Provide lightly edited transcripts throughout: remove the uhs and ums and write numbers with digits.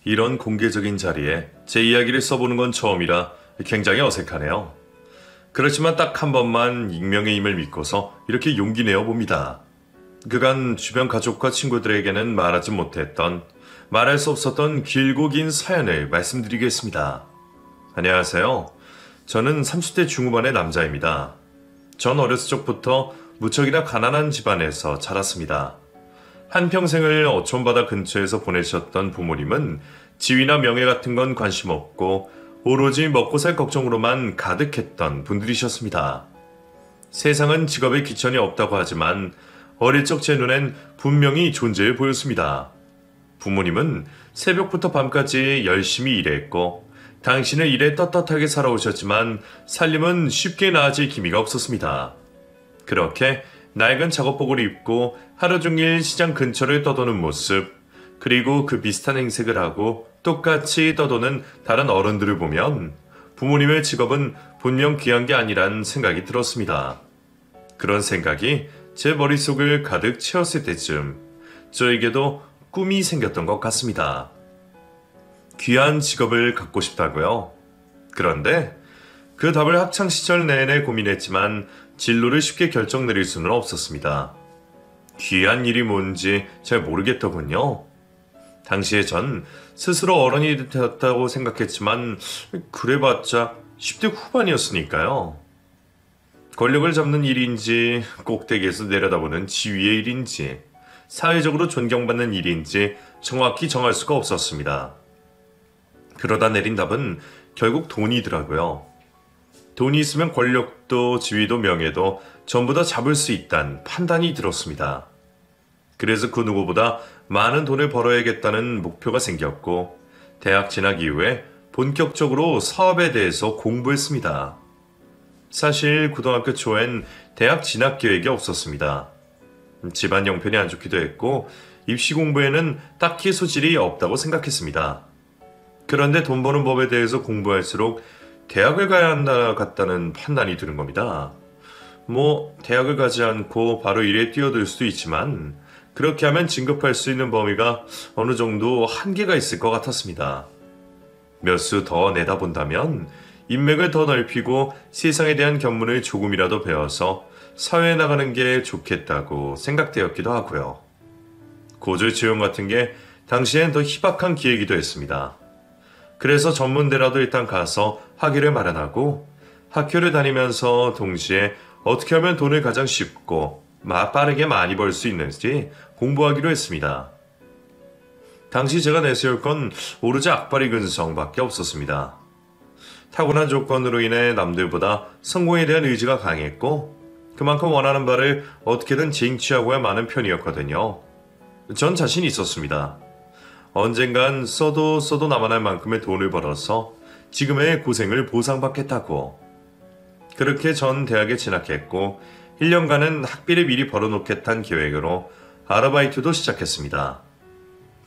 이런 공개적인 자리에 제 이야기를 써보는 건 처음이라 굉장히 어색하네요. 그렇지만 딱 한 번만 익명의 힘을 믿고서 이렇게 용기 내어 봅니다. 그간 주변 가족과 친구들에게는 말하지 못했던, 말할 수 없었던 길고 긴 사연을 말씀드리겠습니다. 안녕하세요. 저는 30대 중후반의 남자입니다. 전 어렸을 적부터 무척이나 가난한 집안에서 자랐습니다. 한평생을 어촌바다 근처에서 보내셨던 부모님은 지위나 명예 같은 건 관심 없고 오로지 먹고 살 걱정으로만 가득했던 분들이셨습니다. 세상은 직업에 귀천이 없다고 하지만 어릴 적 제 눈엔 분명히 존재해 보였습니다. 부모님은 새벽부터 밤까지 열심히 일했고 당신은 일에 떳떳하게 살아오셨지만 살림은 쉽게 나아질 기미가 없었습니다. 그렇게 낡은 작업복을 입고 하루 종일 시장 근처를 떠도는 모습, 그리고 그 비슷한 행색을 하고 똑같이 떠도는 다른 어른들을 보면 부모님의 직업은 분명 귀한 게 아니란 생각이 들었습니다. 그런 생각이 제 머릿속을 가득 채웠을 때쯤 저에게도 꿈이 생겼던 것 같습니다. 귀한 직업을 갖고 싶다고요? 그런데 그 답을 학창시절 내내 고민했지만 진로를 쉽게 결정 내릴 수는 없었습니다. 귀한 일이 뭔지 잘 모르겠더군요. 당시에 전 스스로 어른이 되었다고 생각했지만 그래봤자 10대 후반이었으니까요. 권력을 잡는 일인지 꼭대기에서 내려다보는 지위의 일인지 사회적으로 존경받는 일인지 정확히 정할 수가 없었습니다. 그러다 내린 답은 결국 돈이더라고요. 돈이 있으면 권력도 지위도 명예도 전부 다 잡을 수 있다는 판단이 들었습니다. 그래서 그 누구보다 많은 돈을 벌어야겠다는 목표가 생겼고 대학 진학 이후에 본격적으로 사업에 대해서 공부했습니다. 사실 고등학교 초엔 대학 진학 계획이 없었습니다. 집안 형편이 안 좋기도 했고 입시 공부에는 딱히 소질이 없다고 생각했습니다. 그런데 돈 버는 법에 대해서 공부할수록 대학을 가야 한다 같다는 판단이 드는 겁니다. 대학을 가지 않고 바로 일에 뛰어들 수도 있지만 그렇게 하면 진급할 수 있는 범위가 어느 정도 한계가 있을 것 같았습니다. 몇 수 더 내다본다면 인맥을 더 넓히고 세상에 대한 견문을 조금이라도 배워서 사회에 나가는 게 좋겠다고 생각되었기도 하고요. 고졸 채용 같은 게 당시엔 더 희박한 기회이기도 했습니다. 그래서 전문대라도 일단 가서 학위를 마련하고 학교를 다니면서 동시에 어떻게 하면 돈을 가장 쉽고 빠르게 많이 벌 수 있는지 공부하기로 했습니다. 당시 제가 내세울 건 오로지 악바리 근성밖에 없었습니다. 타고난 조건으로 인해 남들보다 성공에 대한 의지가 강했고 그만큼 원하는 바를 어떻게든 쟁취하고야 마는 편이었거든요. 전 자신이 있었습니다. 언젠간 써도 남아날 만큼의 돈을 벌어서 지금의 고생을 보상받겠다고. 그렇게 전 대학에 진학했고 1년간은 학비를 미리 벌어놓겠다는 계획으로 아르바이트도 시작했습니다.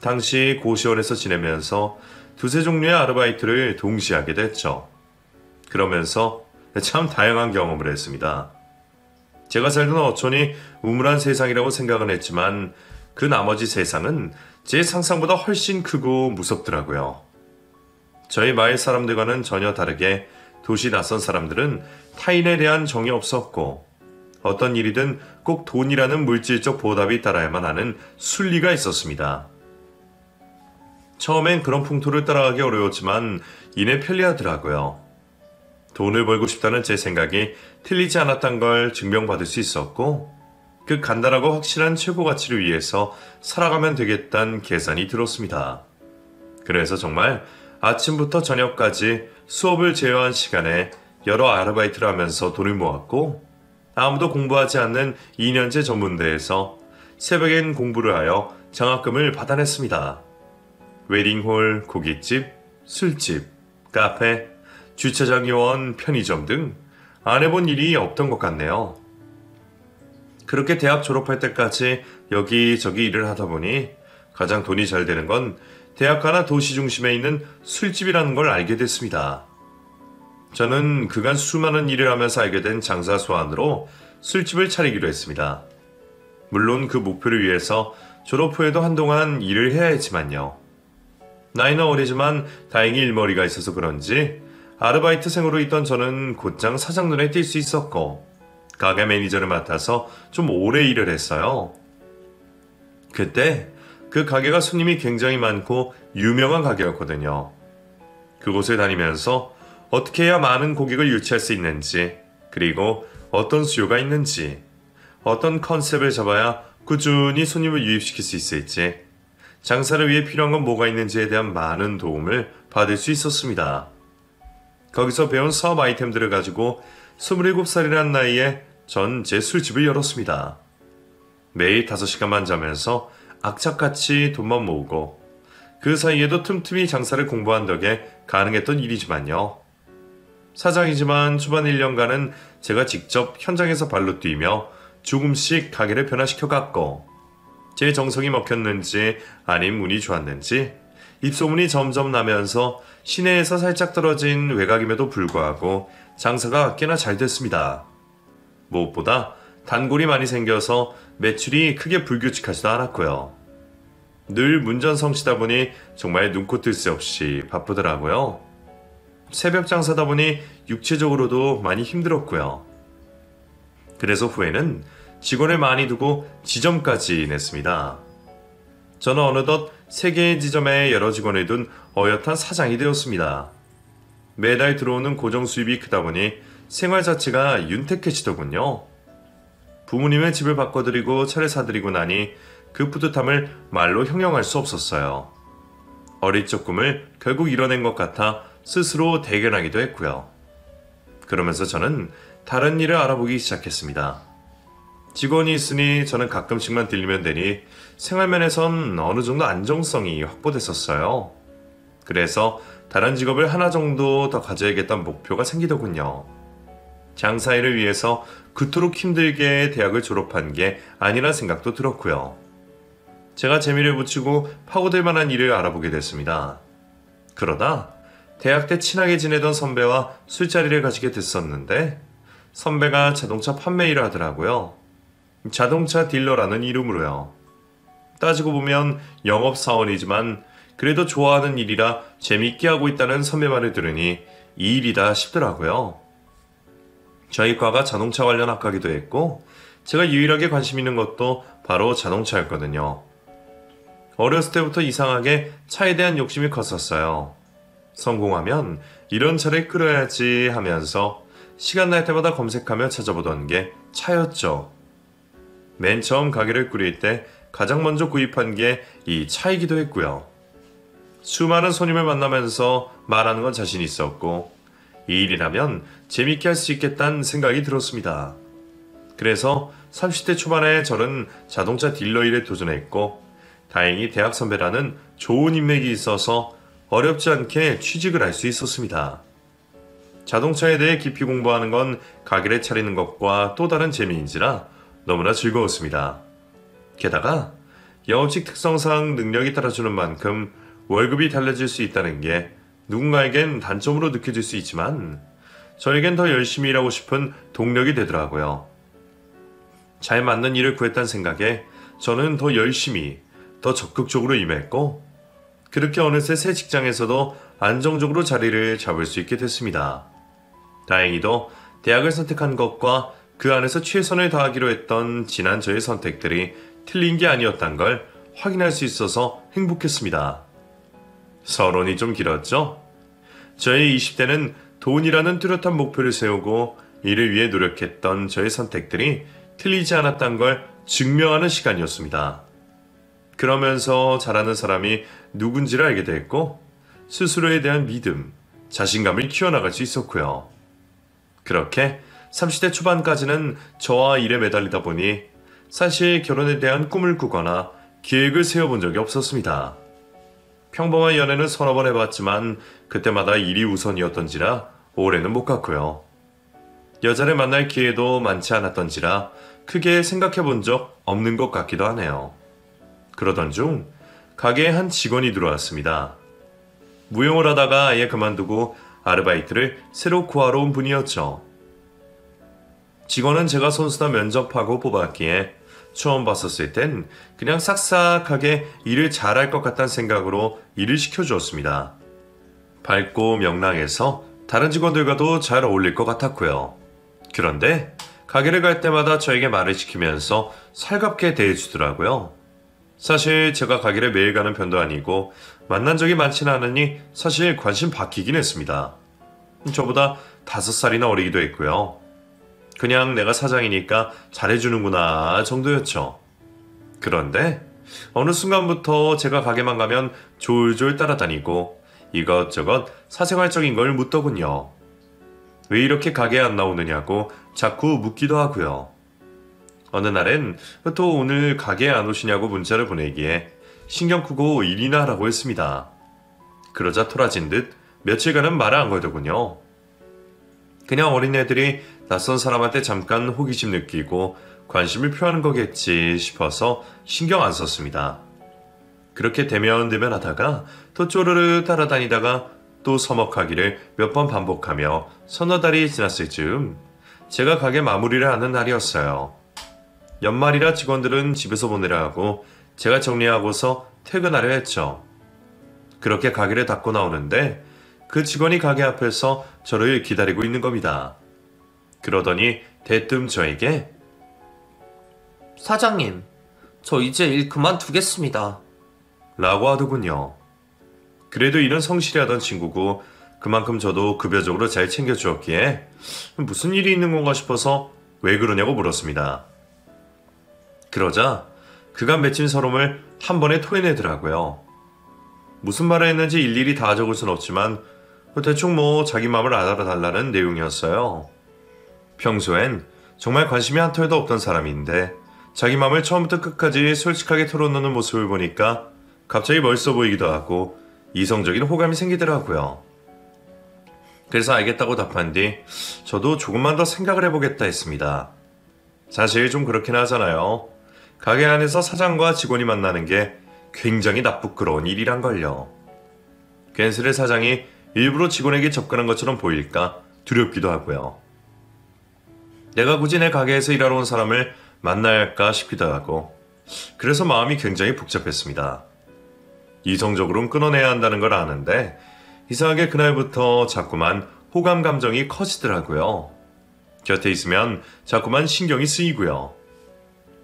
당시 고시원에서 지내면서 두세 종류의 아르바이트를 동시에 하게 됐죠. 그러면서 참 다양한 경험을 했습니다. 제가 살던 어촌이 우물한 세상이라고 생각은 했지만 그 나머지 세상은 제 상상보다 훨씬 크고 무섭더라고요. 저희 마을 사람들과는 전혀 다르게 도시 낯선 사람들은 타인에 대한 정이 없었고 어떤 일이든 꼭 돈이라는 물질적 보답이 따라야만 하는 순리가 있었습니다. 처음엔 그런 풍토를 따라가기 어려웠지만 이내 편리하더라고요. 돈을 벌고 싶다는 제 생각이 틀리지 않았던 걸 증명받을 수 있었고 그 간단하고 확실한 최고 가치를 위해서 살아가면 되겠다는 계산이 들었습니다. 그래서 정말 아침부터 저녁까지 수업을 제어한 시간에 여러 아르바이트를 하면서 돈을 모았고 아무도 공부하지 않는 2년제 전문대에서 새벽엔 공부를 하여 장학금을 받아냈습니다. 웨딩홀, 고깃집, 술집, 카페, 주차장 요원, 편의점 등 안 해본 일이 없던 것 같네요. 그렇게 대학 졸업할 때까지 여기저기 일을 하다 보니 가장 돈이 잘 되는 건 대학가나 도시 중심에 있는 술집이라는 걸 알게 됐습니다. 저는 그간 수많은 일을 하면서 알게 된 장사 소환으로 술집을 차리기로 했습니다. 물론 그 목표를 위해서 졸업 후에도 한동안 일을 해야 했지만요. 나이는 어리지만 다행히 일머리가 있어서 그런지 아르바이트생으로 있던 저는 곧장 사장 눈에 띌 수 있었고 가게 매니저를 맡아서 좀 오래 일을 했어요. 그때 그 가게가 손님이 굉장히 많고 유명한 가게였거든요. 그곳을 다니면서 어떻게 해야 많은 고객을 유치할 수 있는지, 그리고 어떤 수요가 있는지, 어떤 컨셉을 잡아야 꾸준히 손님을 유입시킬 수 있을지, 장사를 위해 필요한 건 뭐가 있는지에 대한 많은 도움을 받을 수 있었습니다. 거기서 배운 사업 아이템들을 가지고 27살이라는 나이에 전 제 술집을 열었습니다. 매일 5시간만 자면서 악착같이 돈만 모으고 그 사이에도 틈틈이 장사를 공부한 덕에 가능했던 일이지만요. 사장이지만 초반 1년간은 제가 직접 현장에서 발로 뛰며 조금씩 가게를 변화시켜갔고 제 정성이 먹혔는지 아님 운이 좋았는지 입소문이 점점 나면서 시내에서 살짝 떨어진 외곽임에도 불구하고 장사가 꽤나 잘 됐습니다. 무엇보다 단골이 많이 생겨서 매출이 크게 불규칙하지도 않았고요. 늘 문전성시다 보니 정말 눈코 뜰 새 없이 바쁘더라고요. 새벽 장사다 보니 육체적으로도 많이 힘들었고요. 그래서 후에는 직원을 많이 두고 지점까지 냈습니다. 저는 어느덧 3개의 지점에 여러 직원을 둔 어엿한 사장이 되었습니다. 매달 들어오는 고정 수입이 크다 보니 생활 자체가 윤택해지더군요. 부모님의 집을 바꿔드리고 차를 사드리고 나니 그 뿌듯함을 말로 형용할 수 없었어요. 어릴 적 꿈을 결국 이뤄낸 것 같아 스스로 대견하기도 했고요. 그러면서 저는 다른 일을 알아보기 시작했습니다. 직원이 있으니 저는 가끔씩만 들리면 되니 생활면에선 어느 정도 안정성이 확보됐었어요. 그래서 다른 직업을 하나 정도 더 가져야겠다는 목표가 생기더군요. 장사일을 위해서 그토록 힘들게 대학을 졸업한 게 아니란 생각도 들었고요. 제가 재미를 붙이고 파고들 만한 일을 알아보게 됐습니다. 그러다 대학 때 친하게 지내던 선배와 술자리를 가지게 됐었는데 선배가 자동차 판매 일을 하더라고요. 자동차 딜러라는 이름으로요. 따지고 보면 영업사원이지만 그래도 좋아하는 일이라 재밌게 하고 있다는 선배 말을 들으니 이 일이다 싶더라고요. 저희 과가 자동차 관련 학과기도 했고 제가 유일하게 관심 있는 것도 바로 자동차였거든요. 어렸을 때부터 이상하게 차에 대한 욕심이 컸었어요. 성공하면 이런 차를 끌어야지 하면서 시간 날 때마다 검색하며 찾아보던 게 차였죠. 맨 처음 가게를 꾸릴 때 가장 먼저 구입한 게 이 차이기도 했고요. 수많은 손님을 만나면서 말하는 건 자신 있었고 이 일이라면 재밌게 할 수 있겠다는 생각이 들었습니다. 그래서 30대 초반에 저는 자동차 딜러 일에 도전했고 다행히 대학 선배라는 좋은 인맥이 있어서 어렵지 않게 취직을 할 수 있었습니다. 자동차에 대해 깊이 공부하는 건 가게를 차리는 것과 또 다른 재미인지라 너무나 즐거웠습니다. 게다가 영업직 특성상 능력이 따라주는 만큼 월급이 달라질 수 있다는 게 누군가에겐 단점으로 느껴질 수 있지만 저에겐 더 열심히 일하고 싶은 동력이 되더라고요. 잘 맞는 일을 구했다는 생각에 저는 더 열심히, 더 적극적으로 임했고 그렇게 어느새 새 직장에서도 안정적으로 자리를 잡을 수 있게 됐습니다. 다행히도 대학을 선택한 것과 그 안에서 최선을 다하기로 했던 지난 저의 선택들이 틀린 게 아니었단 걸 확인할 수 있어서 행복했습니다. 서론이 좀 길었죠? 저의 20대는 돈이라는 뚜렷한 목표를 세우고 이를 위해 노력했던 저의 선택들이 틀리지 않았단 걸 증명하는 시간이었습니다. 그러면서 잘하는 사람이 누군지를 알게 됐고 스스로에 대한 믿음, 자신감을 키워나갈 수 있었고요. 그렇게 30대 초반까지는 저와 일에 매달리다 보니 사실 결혼에 대한 꿈을 꾸거나 계획을 세워본 적이 없었습니다. 평범한 연애는 서너 번 해봤지만 그때마다 일이 우선이었던지라 오래는 못 갔고요. 여자를 만날 기회도 많지 않았던지라 크게 생각해본 적 없는 것 같기도 하네요. 그러던 중 가게에 한 직원이 들어왔습니다. 무용을 하다가 아예 그만두고 아르바이트를 새로 구하러 온 분이었죠. 직원은 제가 선수다 면접하고 뽑았기에 처음 봤었을 땐 그냥 싹싹하게 일을 잘할 것 같다는 생각으로 일을 시켜주었습니다. 밝고 명랑해서 다른 직원들과도 잘 어울릴 것 같았고요. 그런데 가게를 갈 때마다 저에게 말을 시키면서 살갑게 대해주더라고요. 사실 제가 가게를 매일 가는 편도 아니고 만난 적이 많지는 않으니 사실 관심 바뀌긴 했습니다. 저보다 5살이나 어리기도 했고요. 그냥 내가 사장이니까 잘해주는구나 정도였죠. 그런데 어느 순간부터 제가 가게만 가면 졸졸 따라다니고 이것저것 사생활적인 걸 묻더군요. 왜 이렇게 가게에 안 나오느냐고 자꾸 묻기도 하고요. 어느 날엔 또 오늘 가게에 안 오시냐고 문자를 보내기에 신경 끄고 일이나 하라고 했습니다. 그러자 토라진 듯 며칠간은 말을 안 걸더군요. 그냥 어린애들이 낯선 사람한테 잠깐 호기심 느끼고 관심을 표하는 거겠지 싶어서 신경 안 썼습니다. 그렇게 대면대면 하다가 또 쪼르르 따라다니다가 또 서먹하기를 몇 번 반복하며 서너 달이 지났을 즈음 제가 가게 마무리를 하는 날이었어요. 연말이라 직원들은 집에서 보내려 하고 제가 정리하고서 퇴근하려 했죠. 그렇게 가게를 닫고 나오는데 그 직원이 가게 앞에서 저를 기다리고 있는 겁니다. 그러더니 대뜸 저에게 사장님, 저 이제 일 그만두겠습니다. 라고 하더군요. 그래도 일은 성실히 하던 친구고 그만큼 저도 급여적으로 잘 챙겨주었기에 무슨 일이 있는 건가 싶어서 왜 그러냐고 물었습니다. 그러자 그간 맺힌 서름을 한 번에 토해내더라고요. 무슨 말을 했는지 일일이 다 적을 순 없지만 대충 자기 마음을 알아달라는 내용이었어요. 평소엔 정말 관심이 한 털도 없던 사람인데 자기 마음을 처음부터 끝까지 솔직하게 털어놓는 모습을 보니까 갑자기 멋있어 보이기도 하고 이성적인 호감이 생기더라고요. 그래서 알겠다고 답한 뒤 저도 조금만 더 생각을 해보겠다 했습니다. 사실 좀 그렇긴 하잖아요. 가게 안에서 사장과 직원이 만나는 게 굉장히 나쁘끄러운 일이란걸요. 괜스레 사장이 일부러 직원에게 접근한 것처럼 보일까 두렵기도 하고요. 내가 굳이 내 가게에서 일하러 온 사람을 만나야 할까 싶기도 하고 그래서 마음이 굉장히 복잡했습니다. 이성적으로는 끊어내야 한다는 걸 아는데 이상하게 그날부터 자꾸만 호감 감정이 커지더라고요. 곁에 있으면 자꾸만 신경이 쓰이고요.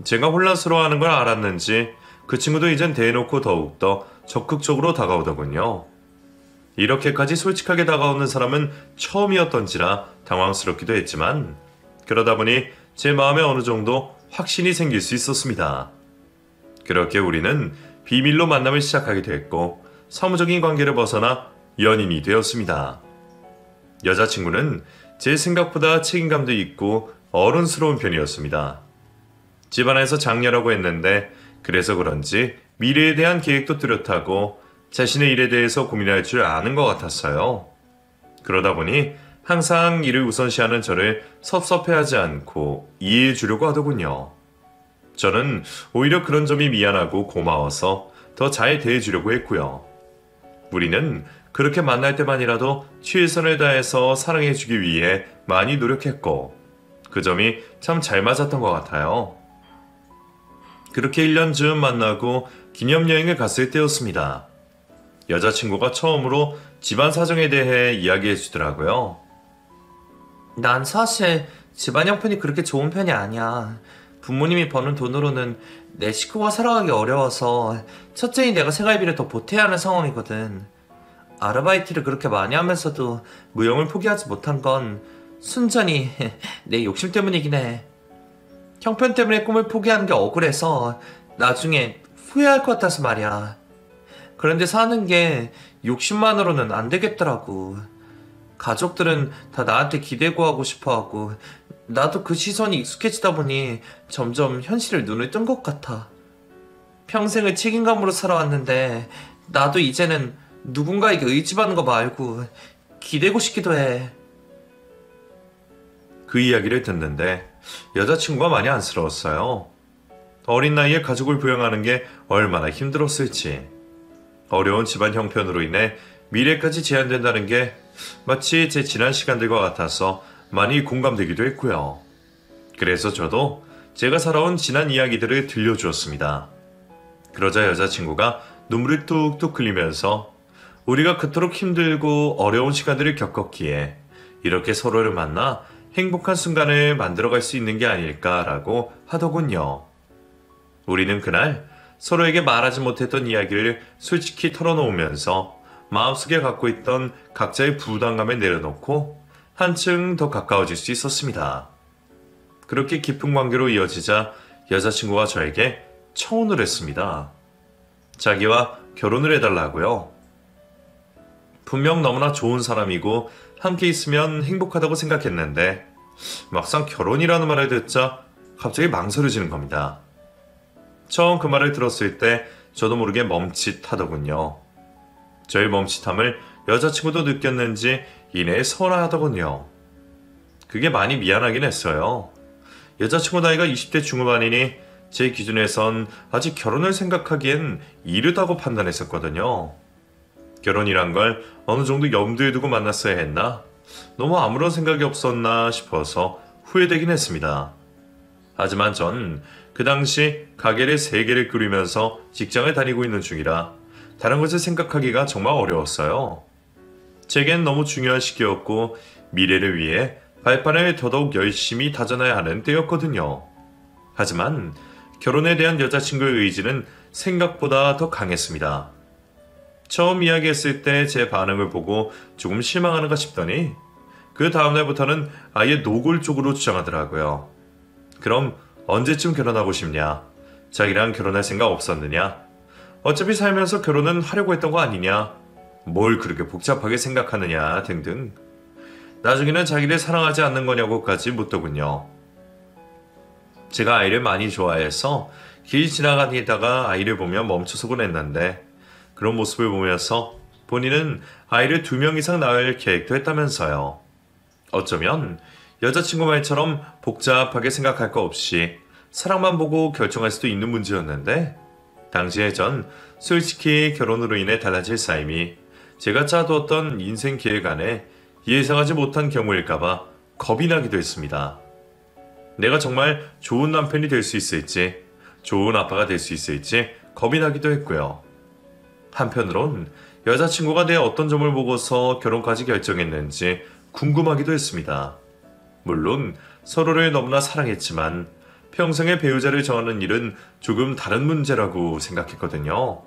제가 혼란스러워하는 걸 알았는지 그 친구도 이젠 대놓고 더욱더 적극적으로 다가오더군요. 이렇게까지 솔직하게 다가오는 사람은 처음이었던지라 당황스럽기도 했지만 그러다 보니 제 마음에 어느 정도 확신이 생길 수 있었습니다. 그렇게 우리는 비밀로 만남을 시작하게 됐고 사무적인 관계를 벗어나 연인이 되었습니다. 여자친구는 제 생각보다 책임감도 있고 어른스러운 편이었습니다. 집안에서 장녀라고 했는데 그래서 그런지 미래에 대한 계획도 뚜렷하고 자신의 일에 대해서 고민할 줄 아는 것 같았어요. 그러다 보니 항상 일을 우선시하는 저를 섭섭해하지 않고 이해해 주려고 하더군요. 저는 오히려 그런 점이 미안하고 고마워서 더 잘 대해주려고 했고요. 우리는 그렇게 만날 때만이라도 최선을 다해서 사랑해주기 위해 많이 노력했고 그 점이 참 잘 맞았던 것 같아요. 그렇게 1년 즈음 만나고 기념여행을 갔을 때였습니다. 여자친구가 처음으로 집안 사정에 대해 이야기해 주더라고요. 난 사실 집안 형편이 그렇게 좋은 편이 아니야. 부모님이 버는 돈으로는 내 식구가 살아가기 어려워서 첫째인 내가 생활비를 더 보태야 하는 상황이거든. 아르바이트를 그렇게 많이 하면서도 무용을 포기하지 못한 건 순전히 내 욕심 때문이긴 해. 형편 때문에 꿈을 포기하는 게 억울해서 나중에 후회할 것 같아서 말이야. 그런데 사는 게 욕심만으로는 안 되겠더라고. 가족들은 다 나한테 기대고 하고 싶어하고 나도 그 시선이 익숙해지다 보니 점점 현실을 눈을 뜬 것 같아. 평생을 책임감으로 살아왔는데 나도 이제는 누군가에게 의지받는 거 말고 기대고 싶기도 해. 그 이야기를 듣는데 여자친구가 많이 안쓰러웠어요. 어린 나이에 가족을 부양하는 게 얼마나 힘들었을지. 어려운 집안 형편으로 인해 미래까지 제한된다는 게 마치 제 지난 시간들과 같아서 많이 공감되기도 했고요. 그래서 저도 제가 살아온 지난 이야기들을 들려주었습니다. 그러자 여자친구가 눈물을 뚝뚝 흘리면서 우리가 그토록 힘들고 어려운 시간들을 겪었기에 이렇게 서로를 만나 행복한 순간을 만들어갈 수 있는 게 아닐까라고 하더군요. 우리는 그날 서로에게 말하지 못했던 이야기를 솔직히 털어놓으면서 마음속에 갖고 있던 각자의 부담감을 내려놓고 한층 더 가까워질 수 있었습니다. 그렇게 깊은 관계로 이어지자 여자친구가 저에게 청혼을 했습니다. 자기와 결혼을 해달라고요. 분명 너무나 좋은 사람이고 함께 있으면 행복하다고 생각했는데 막상 결혼이라는 말을 듣자 갑자기 망설여지는 겁니다. 처음 그 말을 들었을 때 저도 모르게 멈칫하더군요. 저의 멈칫함을 여자친구도 느꼈는지 이내에 서운하더군요. 그게 많이 미안하긴 했어요. 여자친구 나이가 20대 중후반이니 제 기준에선 아직 결혼을 생각하기엔 이르다고 판단했었거든요. 결혼이란 걸 어느 정도 염두에 두고 만났어야 했나? 너무 아무런 생각이 없었나 싶어서 후회되긴 했습니다. 하지만 전 그 당시 가게를 3개를 꾸리면서 직장을 다니고 있는 중이라 다른 것을 생각하기가 정말 어려웠어요. 제겐 너무 중요한 시기였고 미래를 위해 발판을 더더욱 열심히 다져놔야 하는 때였거든요. 하지만 결혼에 대한 여자친구의 의지는 생각보다 더 강했습니다. 처음 이야기했을 때 제 반응을 보고 조금 실망하는가 싶더니 그 다음날부터는 아예 노골적으로 주장하더라고요. 그럼 언제쯤 결혼하고 싶냐? 자기랑 결혼할 생각 없었느냐? 어차피 살면서 결혼은 하려고 했던 거 아니냐? 뭘 그렇게 복잡하게 생각하느냐 등등. 나중에는 자기를 사랑하지 않는 거냐고까지 묻더군요. 제가 아이를 많이 좋아해서 길 지나다니다가 아이를 보며 멈춰서곤 했는데 그런 모습을 보면서 본인은 아이를 2명 이상 낳을 계획도 했다면서요. 어쩌면 여자친구 말처럼 복잡하게 생각할 거 없이 사랑만 보고 결정할 수도 있는 문제였는데 당시에 전 솔직히 결혼으로 인해 달라질 삶이 제가 짜두었던 인생 계획 안에 예상하지 못한 경우일까봐 겁이 나기도 했습니다. 내가 정말 좋은 남편이 될 수 있을지, 좋은 아빠가 될 수 있을지 겁이 나기도 했고요. 한편으론 여자친구가 내 어떤 점을 보고서 결혼까지 결정했는지 궁금하기도 했습니다. 물론 서로를 너무나 사랑했지만 평생의 배우자를 정하는 일은 조금 다른 문제라고 생각했거든요.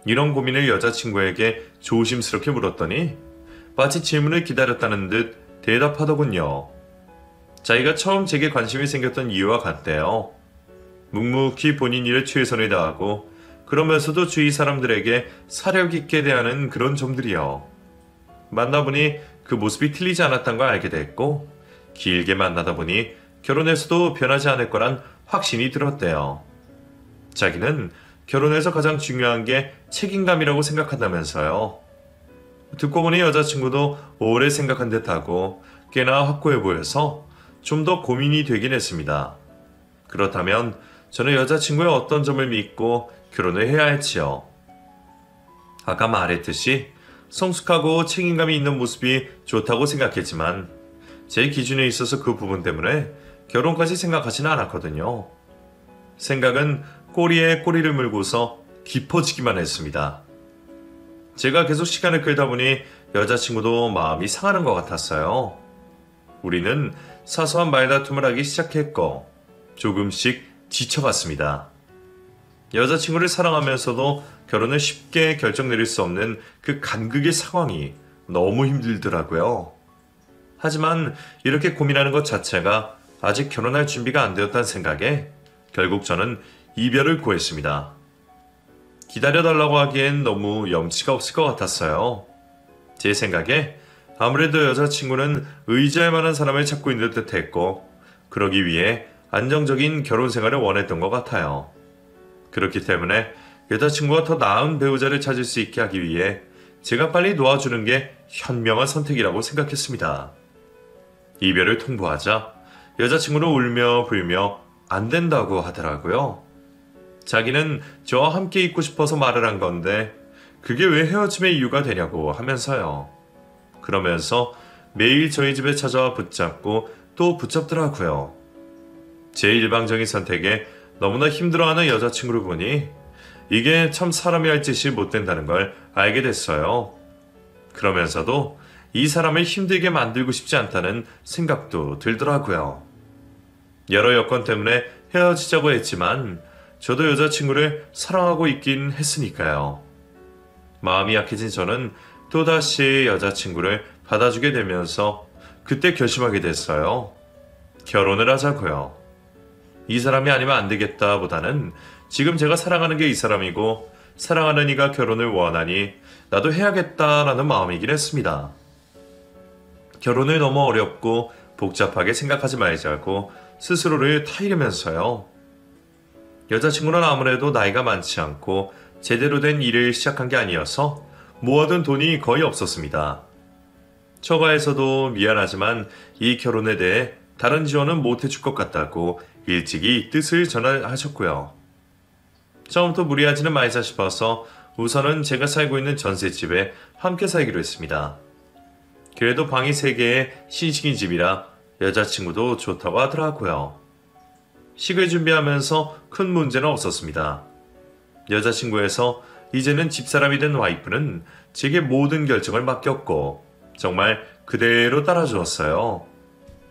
이런 고민을 여자친구에게 조심스럽게 물었더니 마치 질문을 기다렸다는 듯 대답하더군요. 자기가 처음 제게 관심이 생겼던 이유와 같대요. 묵묵히 본인 일에 최선을 다하고 그러면서도 주위 사람들에게 사력 있게 대하는 그런 점들이요. 만나보니 그 모습이 틀리지 않았다는 걸 알게 됐고 길게 만나다 보니 결혼해서도 변하지 않을 거란 확신이 들었대요. 자기는 결혼에서 가장 중요한 게 책임감이라고 생각한다면서요. 듣고 보니 여자친구도 오래 생각한 듯하고 꽤나 확고해 보여서 좀 더 고민이 되긴 했습니다. 그렇다면 저는 여자친구의 어떤 점을 믿고 결혼을 해야 할지요. 아까 말했듯이 성숙하고 책임감이 있는 모습이 좋다고 생각했지만 제 기준에 있어서 그 부분 때문에 결혼까지 생각하지는 않았거든요. 생각은 꼬리에 꼬리를 물고서 깊어지기만 했습니다. 제가 계속 시간을 끌다 보니 여자친구도 마음이 상하는 것 같았어요. 우리는 사소한 말다툼을 하기 시작했고 조금씩 지쳐갔습니다. 여자친구를 사랑하면서도 결혼을 쉽게 결정 내릴 수 없는 그 간극의 상황이 너무 힘들더라고요. 하지만 이렇게 고민하는 것 자체가 아직 결혼할 준비가 안 되었다는 생각에 결국 저는 이별을 고했습니다. 기다려달라고 하기엔 너무 염치가 없을 것 같았어요. 제 생각에 아무래도 여자친구는 의지할 만한 사람을 찾고 있는 듯 했고 그러기 위해 안정적인 결혼 생활을 원했던 것 같아요. 그렇기 때문에 여자친구가 더 나은 배우자를 찾을 수 있게 하기 위해 제가 빨리 놓아주는 게 현명한 선택이라고 생각했습니다. 이별을 통보하자 여자친구는 울며 불며 안 된다고 하더라고요. 자기는 저와 함께 있고 싶어서 말을 한 건데 그게 왜 헤어짐의 이유가 되냐고 하면서요. 그러면서 매일 저희 집에 찾아와 붙잡고 또 붙잡더라고요. 제 일방적인 선택에 너무나 힘들어하는 여자친구를 보니 이게 참 사람이 할 짓이 못 된다는 걸 알게 됐어요. 그러면서도 이 사람을 힘들게 만들고 싶지 않다는 생각도 들더라고요. 여러 여건 때문에 헤어지자고 했지만 저도 여자친구를 사랑하고 있긴 했으니까요. 마음이 약해진 저는 또다시 여자친구를 받아주게 되면서 그때 결심하게 됐어요. 결혼을 하자고요. 이 사람이 아니면 안 되겠다 보다는 지금 제가 사랑하는 게 이 사람이고 사랑하는 이가 결혼을 원하니 나도 해야겠다라는 마음이긴 했습니다. 결혼을 너무 어렵고 복잡하게 생각하지 말자고 스스로를 타이르면서요. 여자친구는 아무래도 나이가 많지 않고 제대로 된 일을 시작한 게 아니어서 모아둔 돈이 거의 없었습니다. 처가에서도 미안하지만 이 결혼에 대해 다른 지원은 못 해줄 것 같다고 일찍이 뜻을 전하셨고요. 처음부터 무리하지는 말자 싶어서 우선은 제가 살고 있는 전셋집에 함께 살기로 했습니다. 그래도 방이 3개의 신식인 집이라 여자친구도 좋다고 하더라고요. 식을 준비하면서 큰 문제는 없었습니다. 여자친구에서 이제는 집사람이 된 와이프는 제게 모든 결정을 맡겼고 정말 그대로 따라주었어요.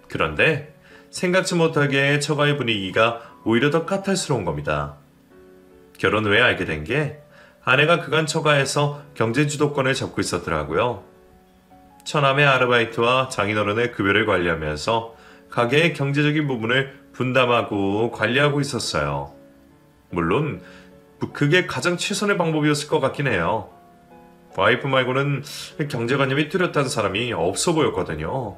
그런데 생각지 못하게 처가의 분위기가 오히려 더 까탈스러운 겁니다. 결혼 후에 알게 된 게 아내가 그간 처가에서 경제 주도권을 잡고 있었더라고요. 처남의 아르바이트와 장인어른의 급여를 관리하면서 가게의 경제적인 부분을 분담하고 관리하고 있었어요. 물론 그게 가장 최선의 방법이었을 것 같긴 해요. 와이프 말고는 경제관념이 뚜렷한 사람이 없어 보였거든요.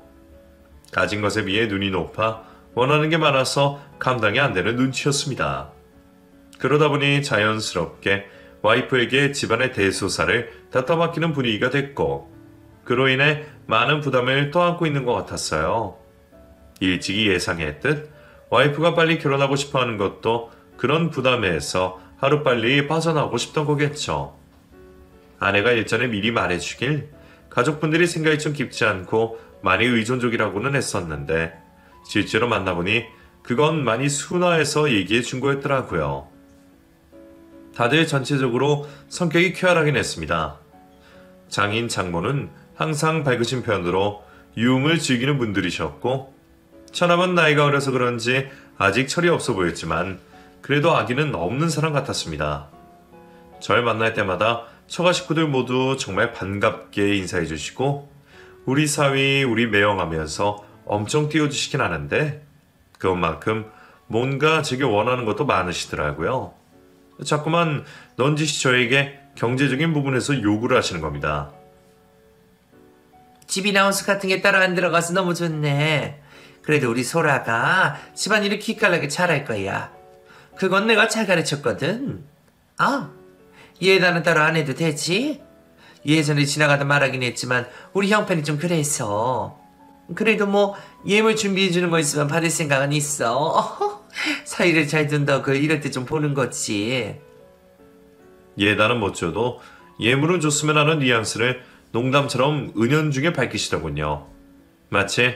가진 것에 비해 눈이 높아 원하는 게 많아서 감당이 안 되는 눈치였습니다. 그러다 보니 자연스럽게 와이프에게 집안의 대소사를 갖다 맡기는 분위기가 됐고 그로 인해 많은 부담을 떠안고 있는 것 같았어요. 일찍이 예상했듯 와이프가 빨리 결혼하고 싶어하는 것도 그런 부담에서 하루빨리 빠져나오고 싶던 거겠죠. 아내가 일전에 미리 말해주길 가족분들이 생각이 좀 깊지 않고 많이 의존적이라고는 했었는데 실제로 만나보니 그건 많이 순화해서 얘기해 준 거였더라고요. 다들 전체적으로 성격이 쾌활하긴 했습니다. 장인 장모는 항상 밝으신 편으로 유흥을 즐기는 분들이셨고 처남은 나이가 어려서 그런지 아직 철이 없어 보였지만 그래도 아기는 없는 사람 같았습니다. 절 만날 때마다 처가 식구들 모두 정말 반갑게 인사해 주시고 우리 사위 우리 매형하면서 엄청 띄워주시긴 하는데 그것만큼 뭔가 제게 원하는 것도 많으시더라고요. 자꾸만 넌지시 저에게 경제적인 부분에서 요구를 하시는 겁니다. 집이나 호수 같은 게 따로 안 들어가서 너무 좋네. 그래도 우리 소라가 집안일을 기깔나게 잘할 거야. 그건 내가 잘 가르쳤거든. 얘나는 따로 안 해도 되지? 예전에 지나가다 말하긴 했지만 우리 형편이 좀 그래서. 그래도 뭐 예물 준비해주는 거 있으면 받을 생각은 있어. 사이를 잘 둔다고 이럴 때 좀 보는 거지. 예단은 못 줘도 예물은 줬으면 하는 뉘앙스를 농담처럼 은연중에 밝히시더군요. 마치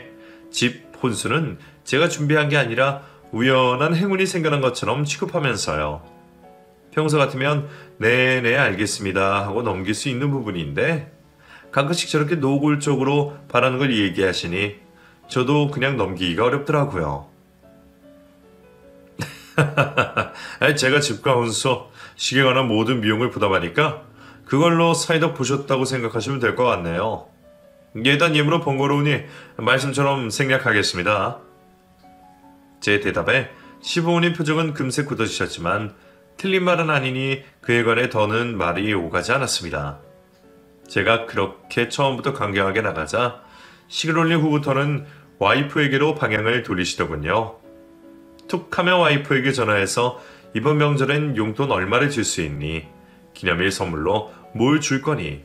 집 혼수는 제가 준비한 게 아니라 우연한 행운이 생겨난 것처럼 취급하면서요. 평소 같으면 네네 알겠습니다 하고 넘길 수 있는 부분인데 가끔씩 저렇게 노골적으로 바라는 걸 얘기하시니 저도 그냥 넘기기가 어렵더라고요. 제가 집과 혼수, 시계 관한 모든 비용을 부담하니까 그걸로 사이덕 보셨다고 생각하시면 될 것 같네요. 예단 예물은 번거로우니 말씀처럼 생략하겠습니다. 제 대답에 시부모님 표정은 금세 굳어지셨지만 틀린 말은 아니니 그에 관해 더는 말이 오가지 않았습니다. 제가 그렇게 처음부터 강경하게 나가자 식을 올린 후부터는 와이프에게로 방향을 돌리시더군요. 툭 하면 와이프에게 전화해서 이번 명절엔 용돈 얼마를 줄 수 있니? 기념일 선물로 뭘 줄 거니?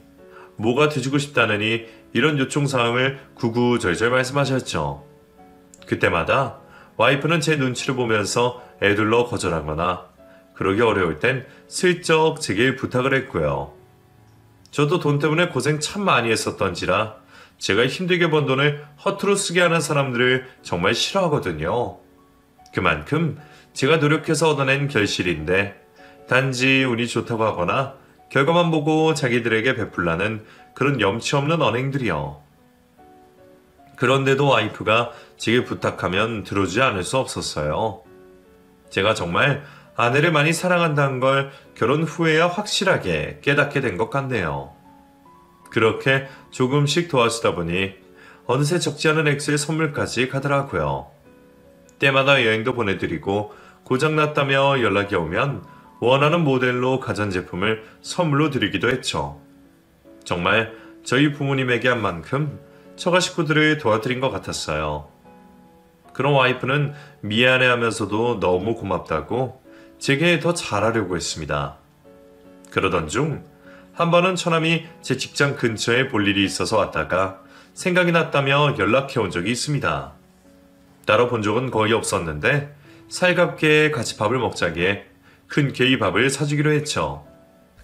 뭐가 돼주고 싶다느니 이런 요청사항을 구구절절 말씀하셨죠. 그때마다 와이프는 제 눈치를 보면서 애둘러 거절하거나 그러기 어려울 땐 슬쩍 제게 부탁을 했고요. 저도 돈 때문에 고생 참 많이 했었던지라 제가 힘들게 번 돈을 허투루 쓰게 하는 사람들을 정말 싫어하거든요. 그만큼 제가 노력해서 얻어낸 결실인데 단지 운이 좋다고 하거나 결과만 보고 자기들에게 베풀라는 그런 염치 없는 언행들이요. 그런데도 와이프가 제게 부탁하면 들어주지 않을 수 없었어요. 제가 정말 아내를 많이 사랑한다는 걸 결혼 후에야 확실하게 깨닫게 된 것 같네요. 그렇게 조금씩 도와주다 보니 어느새 적지 않은 액수의 선물까지 가더라고요. 때마다 여행도 보내드리고 고장났다며 연락이 오면 원하는 모델로 가전제품을 선물로 드리기도 했죠. 정말 저희 부모님에게 한 만큼 처가 식구들을 도와드린 것 같았어요. 그런 와이프는 미안해하면서도 너무 고맙다고 제게 더 잘하려고 했습니다. 그러던 중 한 번은 처남이 제 직장 근처에 볼 일이 있어서 왔다가 생각이 났다며 연락해온 적이 있습니다. 따로 본 적은 거의 없었는데 살갑게 같이 밥을 먹자기에 큰 케이 밥을 사주기로 했죠.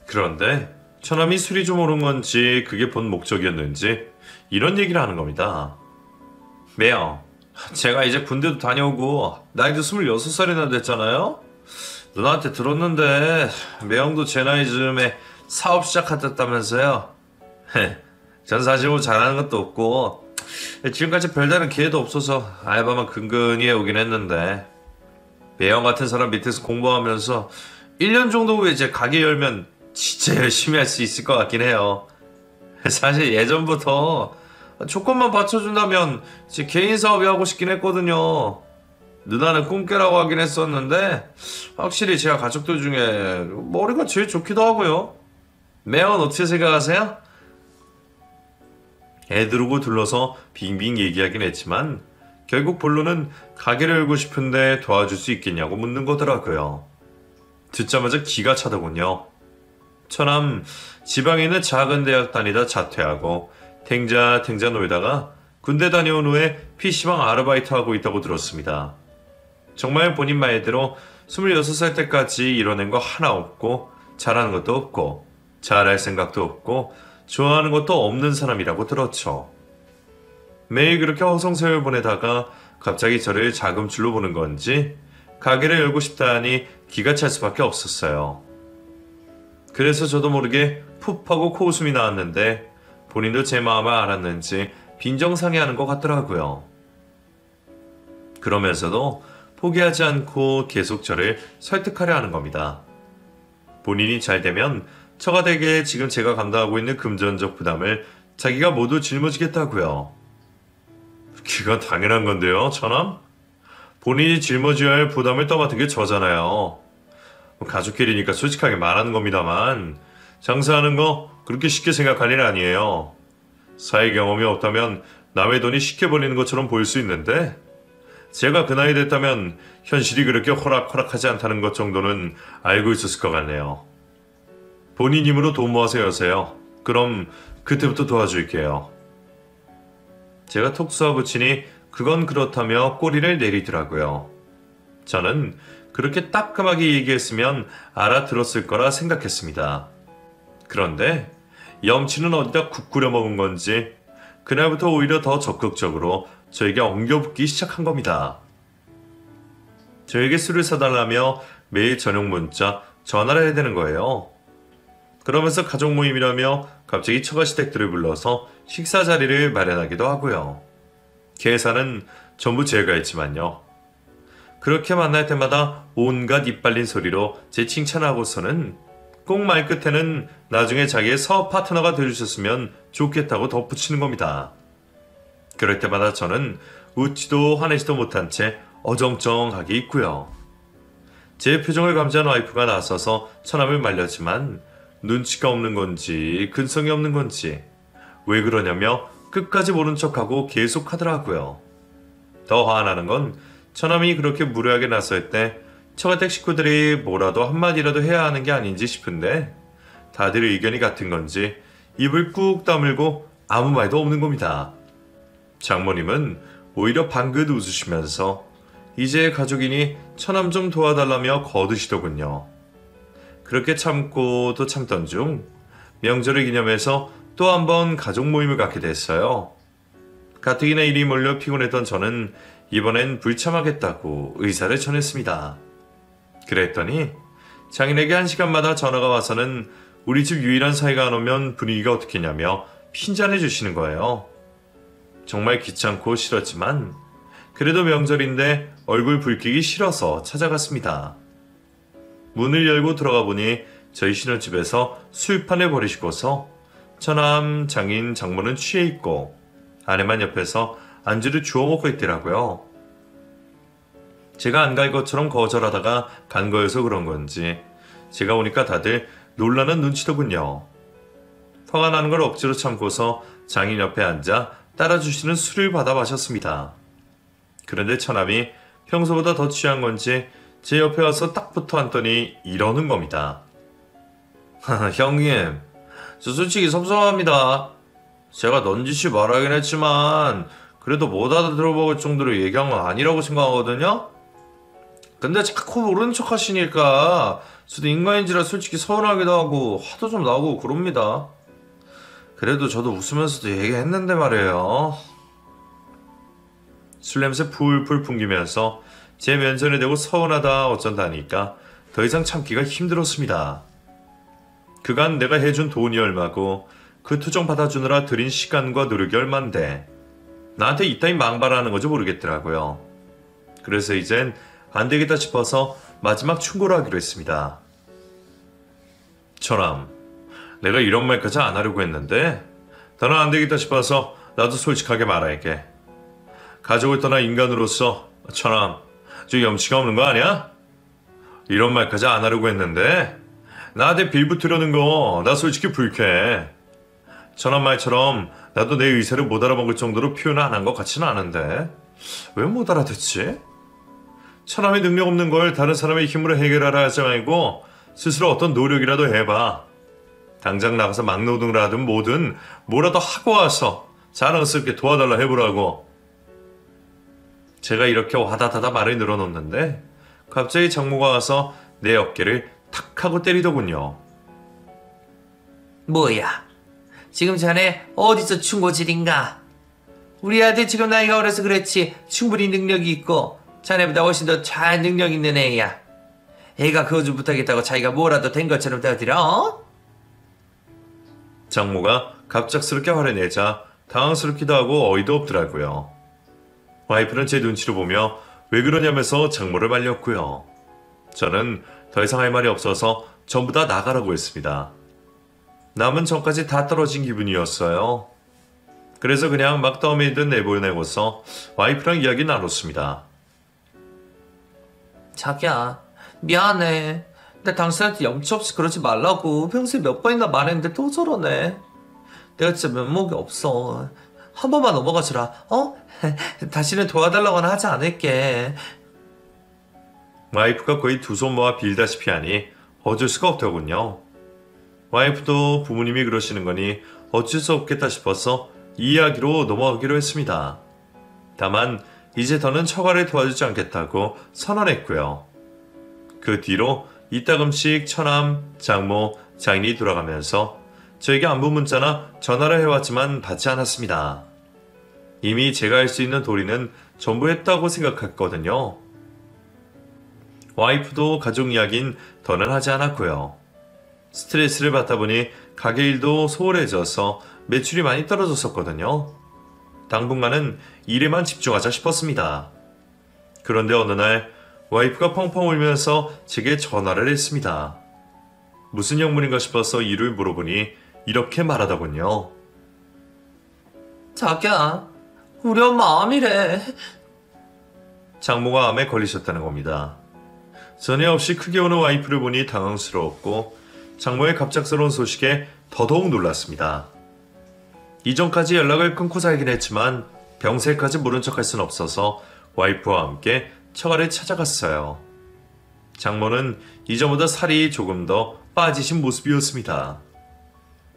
그런데 처남이 술이 좀 오른 건지 그게 본 목적이었는지 이런 얘기를 하는 겁니다. 매형, 제가 이제 군대도 다녀오고 나이도 26살이나 됐잖아요? 누나한테 들었는데 매형도 제 나이 즈음에 사업 시작하셨다면서요? 전 사실 뭐 잘하는 것도 없고 지금까지 별다른 기회도 없어서 알바만 근근히 해오긴 했는데 매형 같은 사람 밑에서 공부하면서 1년 정도 후에 이제 가게 열면 진짜 열심히 할 수 있을 것 같긴 해요. 사실 예전부터 조건만 받쳐준다면 제 개인 사업이 하고 싶긴 했거든요. 누나는 꿈깨라고 하긴 했었는데 확실히 제가 가족들 중에 머리가 제일 좋기도 하고요. 매형은 어떻게 생각하세요? 애 두르고 둘러서 빙빙 얘기하긴 했지만 결국 본론은 가게를 열고 싶은데 도와줄 수 있겠냐고 묻는 거더라고요. 듣자마자 기가 차더군요. 처남 지방에 있는 작은 대학 다니다 자퇴하고 탱자 놀다가 군대 다녀온 후에 PC방 아르바이트하고 있다고 들었습니다. 정말 본인 말대로 26살 때까지 이뤄낸 거 하나 없고 잘하는 것도 없고 잘할 생각도 없고 좋아하는 것도 없는 사람이라고 들었죠. 매일 그렇게 허송세월 보내다가 갑자기 저를 자금줄로 보는 건지 가게를 열고 싶다 하니 기가 찰 수밖에 없었어요. 그래서 저도 모르게 푹 하고 코웃음이 나왔는데 본인도 제 마음을 알았는지 빈정상해하는 것 같더라고요. 그러면서도 포기하지 않고 계속 저를 설득하려 하는 겁니다. 본인이 잘 되면 처가댁에 지금 제가 감당하고 있는 금전적 부담을 자기가 모두 짊어지겠다고요. 그건 당연한 건데요, 처남? 본인이 짊어져야 할 부담을 떠맡은 게 저잖아요. 가족끼리니까 솔직하게 말하는 겁니다만 장사하는 거 그렇게 쉽게 생각할 일 아니에요. 사회 경험이 없다면 남의 돈이 쉽게 벌리는 것처럼 보일 수 있는데 제가 그 나이 됐다면 현실이 그렇게 호락호락하지 않다는 것 정도는 알고 있었을 것 같네요. 본인 힘으로 돈 모아서 여세요. 그럼 그때부터 도와줄게요. 제가 톡 쏘아붙이니 그건 그렇다며 꼬리를 내리더라고요. 저는 그렇게 따끔하게 얘기했으면 알아들었을 거라 생각했습니다. 그런데 염치는 어디다 국 끓여 먹은 건지 그날부터 오히려 더 적극적으로 저에게 엉겨붙기 시작한 겁니다. 저에게 술을 사달라며 매일 저녁 문자, 전화를 해야 되는 거예요. 그러면서 가족 모임이라며 갑자기 처가시댁들을 불러서 식사 자리를 마련하기도 하고요. 계산은 전부 제가 했지만요. 그렇게 만날 때마다 온갖 입 발린 소리로 제 칭찬하고서는 꼭 말끝에는 나중에 자기의 사업 파트너가 되어주셨으면 좋겠다고 덧붙이는 겁니다. 그럴 때마다 저는 웃지도 화내지도 못한 채 어정쩡하게 있고요. 제 표정을 감지한 와이프가 나서서 처남을 말렸지만 눈치가 없는 건지 근성이 없는 건지 왜 그러냐며 끝까지 모른 척하고 계속 하더라고요. 더 화나는 건 처남이 그렇게 무례하게 나설 때 처가댁 식구들이 뭐라도 한마디라도 해야 하는 게 아닌지 싶은데 다들 의견이 같은 건지 입을 꾹 다물고 아무 말도 없는 겁니다. 장모님은 오히려 방긋 웃으시면서 이제 가족이니 처남 좀 도와달라며 거드시더군요. 그렇게 참고 또 참던 중 명절을 기념해서 또 한 번 가족 모임을 갖게 됐어요. 가뜩이나 일이 몰려 피곤했던 저는 이번엔 불참하겠다고 의사를 전했습니다. 그랬더니 장인에게 1시간마다 전화가 와서는 우리 집 유일한 사이가 안 오면 분위기가 어떻겠냐며 핀잔해 주시는 거예요. 정말 귀찮고 싫었지만 그래도 명절인데 얼굴 붉히기 싫어서 찾아갔습니다. 문을 열고 들어가 보니 저희 신혼집에서 술판을 벌이시고서 처남, 장인, 장모는 취해 있고 아내만 옆에서 안주를 주워 먹고 있더라고요. 제가 안 갈 것처럼 거절하다가 간 거여서 그런 건지 제가 오니까 다들 놀라는 눈치더군요. 화가 나는 걸 억지로 참고서 장인 옆에 앉아 따라주시는 술을 받아 마셨습니다. 그런데 처남이 평소보다 더 취한 건지 제 옆에 와서 딱 붙어 앉더니 이러는 겁니다. 형님, 저 솔직히 섭섭합니다. 제가 넌지시 말하긴 했지만 그래도 못 알아들어먹을 정도로 얘기한 건 아니라고 생각하거든요? 근데 자꾸 모르는 척 하시니까 저도 인간인지라 솔직히 서운하기도 하고 화도 좀 나고 그럽니다. 그래도 저도 웃으면서도 얘기했는데 말이에요. 술 냄새 풀풀 풍기면서 제 면전에 대고 서운하다 어쩐다니까 더 이상 참기가 힘들었습니다. 그간 내가 해준 돈이 얼마고 그 투정 받아주느라 들인 시간과 노력이 얼만데 나한테 이따위 망발하는 거지 모르겠더라고요. 그래서 이젠 안 되겠다 싶어서 마지막 충고를 하기로 했습니다. 처남, 내가 이런 말까지 안 하려고 했는데 나는 안 되겠다 싶어서 나도 솔직하게 말할게. 가족을 떠나 인간으로서 처남, 저 염치가 없는 거 아니야? 이런 말까지 안 하려고 했는데 나한테 빌붙으려는 거 나 솔직히 불쾌해. 처남 말처럼 나도 내 의사를 못 알아먹을 정도로 표현 안 한 것 같지는 않은데 왜 못 알아듣지? 처남이 능력 없는 걸 다른 사람의 힘으로 해결하라 하지 말고 스스로 어떤 노력이라도 해봐. 당장 나가서 막노동을 하든 뭐든 뭐라도 하고 와서 자랑스럽게 도와달라 해보라고. 제가 이렇게 와다다다 말을 늘어놓는데 갑자기 장모가 와서 내 어깨를 탁 하고 때리더군요. 뭐야? 지금 자네 어디서 충고질인가? 우리 아들 지금 나이가 어려서 그렇지 충분히 능력이 있고 자네보다 훨씬 더 잘 능력 있는 애야. 애가 거주 못하겠다고 자기가 뭐라도 된 것처럼 떠들어? 장모가 갑작스럽게 화를 내자 당황스럽기도 하고 어이도 없더라고요. 와이프는 제 눈치를 보며 왜 그러냐면서 장모를 말렸고요. 저는 더 이상 할 말이 없어서 전부 다 나가라고 했습니다. 남은 전까지 다 떨어진 기분이었어요. 그래서 그냥 막 떠밀듯 내보내고서 와이프랑 이야기 나눴습니다. 자기야, 미안해. 나 당신한테 염치 없이 그러지 말라고 평소에 몇 번이나 말했는데 또 저러네. 내가 진짜 면목이 없어. 한 번만 넘어가주라. 어? 다시는 도와달라고는 하지 않을게. 와이프가 거의 두 손 모아 빌다시피 하니 어쩔 수가 없더군요. 와이프도 부모님이 그러시는 거니 어쩔 수 없겠다 싶어서 이 이야기로 넘어가기로 했습니다. 다만 이제 더는 처가를 도와주지 않겠다고 선언했고요. 그 뒤로 이따금씩 처남, 장모, 장인이 돌아가면서 저에게 안부 문자나 전화를 해왔지만 받지 않았습니다. 이미 제가 할 수 있는 도리는 전부 했다고 생각했거든요. 와이프도 가족 이야기는 더는 하지 않았고요. 스트레스를 받다 보니 가게 일도 소홀해져서 매출이 많이 떨어졌었거든요. 당분간은 일에만 집중하자 싶었습니다. 그런데 어느 날 와이프가 펑펑 울면서 제게 전화를 했습니다. 무슨 영문인가 싶어서 이유를 물어보니 이렇게 말하더군요. 자기야, 우리 엄마 암이래. 장모가 암에 걸리셨다는 겁니다. 전혀 없이 크게 오는 와이프를 보니 당황스러웠고 장모의 갑작스러운 소식에 더더욱 놀랐습니다. 이전까지 연락을 끊고 살긴 했지만 병세까지 모른 척할 순 없어서 와이프와 함께 처가를 찾아갔어요. 장모는 이전보다 살이 조금 더 빠지신 모습이었습니다.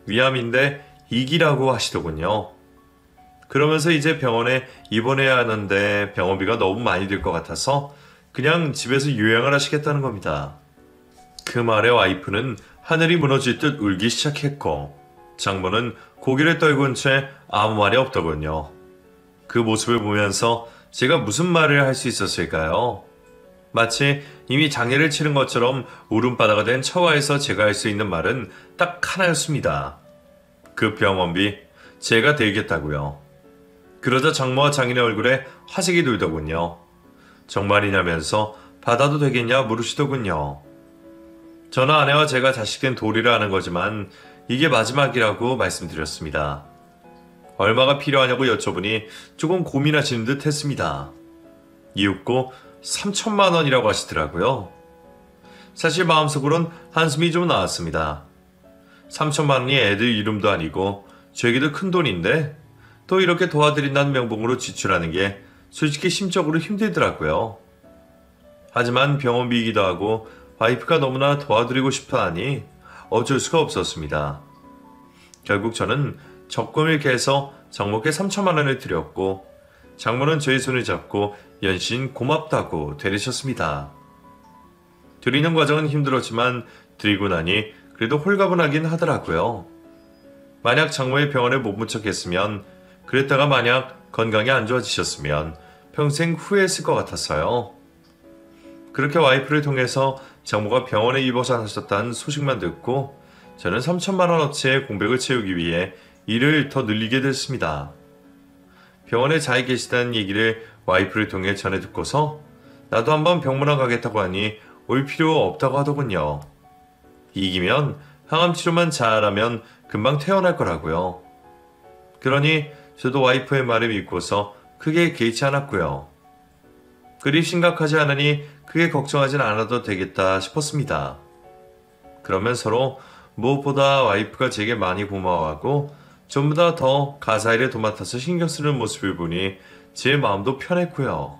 위암인데 이기라고 하시더군요. 그러면서 이제 병원에 입원해야 하는데 병원비가 너무 많이 들 것 같아서 그냥 집에서 요양을 하시겠다는 겁니다. 그 말에 와이프는 하늘이 무너질 듯 울기 시작했고 장모는 고개를 떨군 채 아무 말이 없더군요. 그 모습을 보면서 제가 무슨 말을 할 수 있었을까요? 마치 이미 장례를 치른 것처럼 울음바다가 된 처와에서 제가 할 수 있는 말은 딱 하나였습니다. 그 병원비 제가 대겠다고요. 그러자 장모와 장인의 얼굴에 화색이 돌더군요. 정말이냐면서 받아도 되겠냐 물으시더군요. 저는 아내와 제가 자식된 도리를 하는 거지만 이게 마지막이라고 말씀드렸습니다. 얼마가 필요하냐고 여쭤보니 조금 고민하시는 듯 했습니다. 이윽고 3천만 원이라고 하시더라고요. 사실 마음속으론 한숨이 좀 나왔습니다. 3천만 원이 애들 이름도 아니고 저에게도 큰 돈인데 또 이렇게 도와드린다는 명분으로 지출하는 게 솔직히 심적으로 힘들더라고요. 하지만 병원비이기도 하고 와이프가 너무나 도와드리고 싶어 하니 어쩔 수가 없었습니다. 결국 저는 적금을 깨서 장모께 3천만 원을 드렸고 장모는 저의 손을 잡고 연신 고맙다고 되리셨습니다. 드리는 과정은 힘들었지만 드리고 나니 그래도 홀가분하긴 하더라고요. 만약 장모의 병원에 못 묻혔겠으면 그랬다가 만약 건강이 안 좋아지셨으면 평생 후회했을 것 같았어요. 그렇게 와이프를 통해서 장모가 병원에 입원하셨다는 소식만 듣고 저는 3천만 원어치의 공백을 채우기 위해 일을 더 늘리게 됐습니다. 병원에 잘 계시다는 얘기를 와이프를 통해 전해 듣고서 나도 한번 병문안 가겠다고 하니 올 필요 없다고 하더군요. 이기면 항암 치료만 잘하면 금방 퇴원할 거라고요. 그러니 저도 와이프의 말을 믿고서 크게 개의치 않았고요. 그리 심각하지 않으니 크게 걱정하진 않아도 되겠다 싶었습니다. 그러면 서로 무엇보다 와이프가 제게 많이 고마워하고 전보다 더 가사일에 도맡아서 신경 쓰는 모습을 보니 제 마음도 편했고요.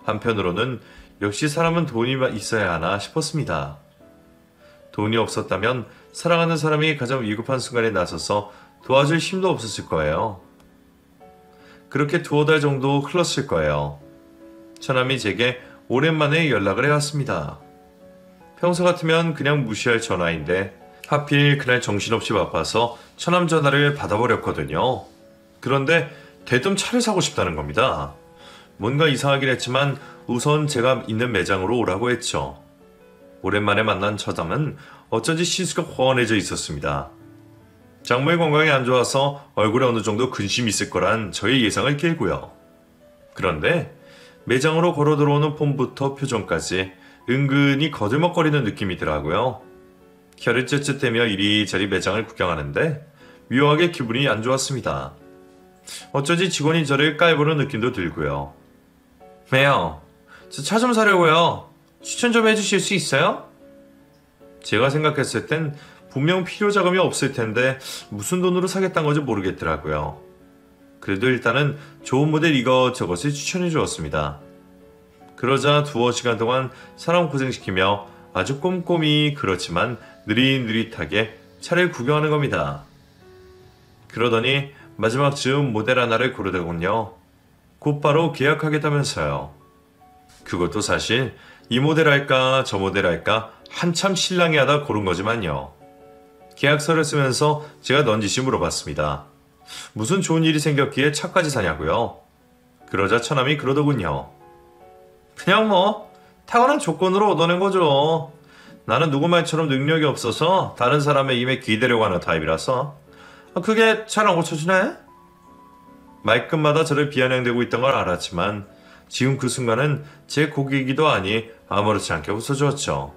한편으로는 역시 사람은 돈이 있어야 하나 싶었습니다. 돈이 없었다면 사랑하는 사람이 가장 위급한 순간에 나서서 도와줄 힘도 없었을 거예요. 그렇게 두어 달 정도 흘렀을 거예요. 처남이 제게 오랜만에 연락을 해왔습니다. 평소 같으면 그냥 무시할 전화인데 하필 그날 정신없이 바빠서 처남 전화를 받아버렸거든요. 그런데 대뜸 차를 사고 싶다는 겁니다. 뭔가 이상하긴 했지만 우선 제가 있는 매장으로 오라고 했죠. 오랜만에 만난 처남은 어쩐지 시수가 훤해져 있었습니다. 장모의 건강이 안 좋아서 얼굴에 어느 정도 근심이 있을 거란 저의 예상을 깨고요. 그런데 매장으로 걸어 들어오는 폼부터 표정까지 은근히 거들먹거리는 느낌이더라고요. 혀를 쯧쯧대며 이리저리 매장을 구경하는데 묘하게 기분이 안 좋았습니다. 어쩐지 직원이 저를 깔보는 느낌도 들고요. 매요, 저 차 좀 사려고요. 추천 좀 해주실 수 있어요? 제가 생각했을 땐 분명 필요 자금이 없을 텐데 무슨 돈으로 사겠다는 건지 모르겠더라고요. 그래도 일단은 좋은 모델 이것저것을 추천해 주었습니다. 그러자 두어 시간 동안 사람 고생시키며 아주 꼼꼼히 그렇지만 느릿느릿하게 차를 구경하는 겁니다. 그러더니 마지막 즈음 모델 하나를 고르더군요. 곧바로 계약하겠다면서요. 그것도 사실 이 모델 할까 저 모델 할까 한참 실랑이하다 고른 거지만요. 계약서를 쓰면서 제가 넌지시 물어봤습니다. 무슨 좋은 일이 생겼기에 차까지 사냐고요? 그러자 처남이 그러더군요. 그냥 뭐 타고난 조건으로 얻어낸 거죠. 나는 누구 말처럼 능력이 없어서 다른 사람의 힘에 기대려고 하는 타입이라서 그게 잘 안 고쳐지네? 말끝마다 저를 비아냥대고 있던 걸 알았지만 지금 그 순간은 제 고객이기도 하니 아무렇지 않게 웃어주었죠.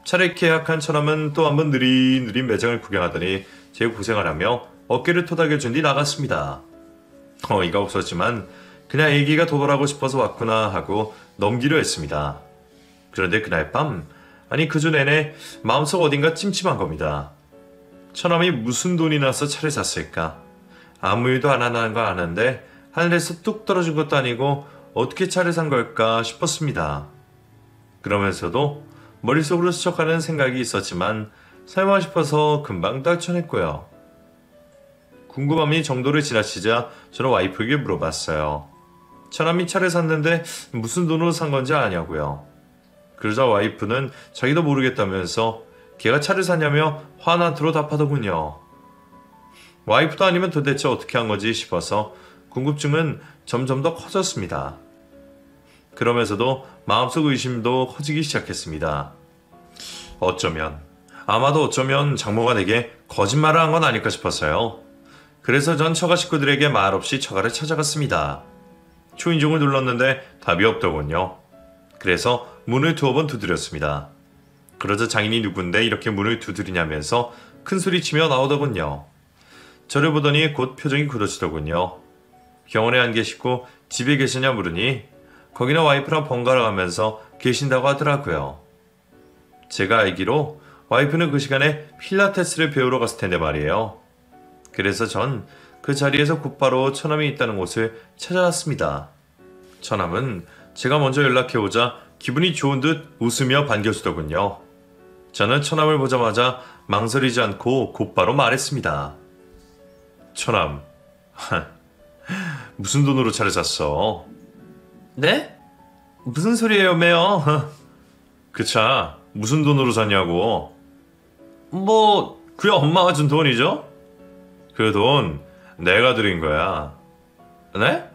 차를 계약한 처남은 또 한번 느릿느릿 매장을 구경하더니 제 고생을 하며 어깨를 토닥여준 뒤 나갔습니다. 어이가 없었지만 그냥 애기가 도발하고 싶어서 왔구나 하고 넘기려 했습니다. 그런데 그날 밤, 아니 그 주 내내 마음속 어딘가 찜찜한 겁니다. 처남이 무슨 돈이 나서 차를 샀을까? 아무 일도 안 하는 거 아는데 하늘에서 뚝 떨어진 것도 아니고 어떻게 차를 산 걸까 싶었습니다. 그러면서도 머릿속으로 스쳐가는 생각이 있었지만 설마 싶어서 금방 떨쳐냈고요. 궁금함이 정도를 지나치자 저는 와이프에게 물어봤어요. 처남이 차를 샀는데 무슨 돈으로 산 건지 아냐고요. 그러자 와이프는 자기도 모르겠다면서 걔가 차를 샀냐며 화난 투로 답하더군요. 와이프도 아니면 도대체 어떻게 한 건지 싶어서 궁금증은 점점 더 커졌습니다. 그러면서도 마음속 의심도 커지기 시작했습니다. 아마도 어쩌면 장모가 내게 거짓말을 한 건 아닐까 싶었어요. 그래서 전 처가 식구들에게 말없이 처가를 찾아갔습니다. 초인종을 눌렀는데 답이 없더군요. 그래서 문을 두어 번 두드렸습니다. 그러자 장인이 누군데 이렇게 문을 두드리냐면서 큰소리치며 나오더군요. 저를 보더니 곧 표정이 굳어지더군요. 병원에 안 계시고 집에 계시냐 물으니 거기나 와이프랑 번갈아 가면서 계신다고 하더라고요. 제가 알기로 와이프는 그 시간에 필라테스를 배우러 갔을 텐데 말이에요. 그래서 전 그 자리에서 곧바로 처남이 있다는 곳을 찾아왔습니다. 처남은 제가 먼저 연락해오자 기분이 좋은 듯 웃으며 반겨주더군요. 저는 처남을 보자마자 망설이지 않고 곧바로 말했습니다. 처남, 무슨 돈으로 차를 샀어? 네? 무슨 소리예요, 매요? 그 차 무슨 돈으로 샀냐고. 뭐, 그게 엄마가 준 돈이죠? 그 돈 내가 드린 거야. 네?